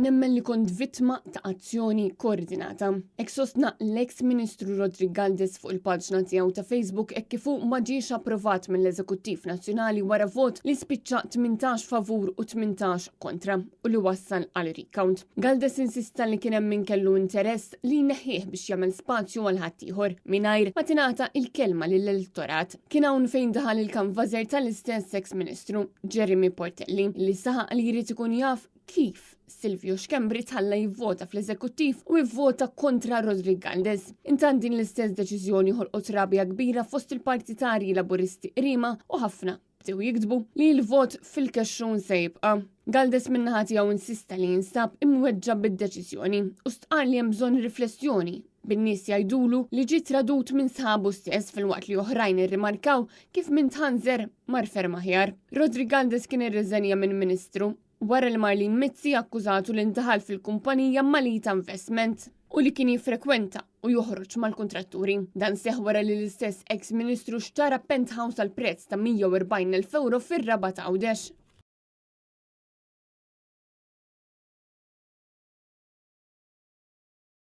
nemmen li kont vittma ta' azzjoni koordinata. Ek sostna l-ex Ministru Rodrigo Gálvez fuq il-paġna tiegħu ta' Facebook hekk kif ma ġiex approvat mill-Eżekuttiv Nazzjonali wara vot li spiċċa 18 favur u 18 kontra u li wassal għal recount. Gálvez insista li kien hemm min kellu interess li jneħħih biex jagħmel spazju għal ħaddieħor mingħajr ma tingħata il-kelma lill-elettorat. Kien hawn fejn daħal il-kanvażer tal-istess ex Ministru Jeremy Portelli li saħaq li jrid ikun jaf kif Silvio Xkembri tħalla jivvota fl-Eżekuttiv u jivvota kontra Rodrigo Gálvez. Intant din l-istess deċiżjoni ħolqot rabja kbira fost il-partitarji laburisti qrima u ħafna bdew jiktbu li l-vot fil-kexxun se jibqa'. Gálvez minnaħa tiegħu insista li jinstab imweġġa bid-deċiżjoni u stqar li hemm bżonn riflessjoni bin-nies jgħidulu li ġie tradut minn sħabu stess fil-waqt li oħrajn irrimarkaw kif minn tħanżer mar ferm aħjar. Rodrigo Gálvez kien irriżenja minn Ministru wara li Marlene Mizzi akkużatu li intaħal fil-kumpanija Malita Investment u li kien jiffrekwenta u joħroġ mal-kontratturi. Dan seħ wara li l-istess ex-Ministru xtara penthouse għal prezz ta' 140,000 euro fir-Raba ta' Għawdex.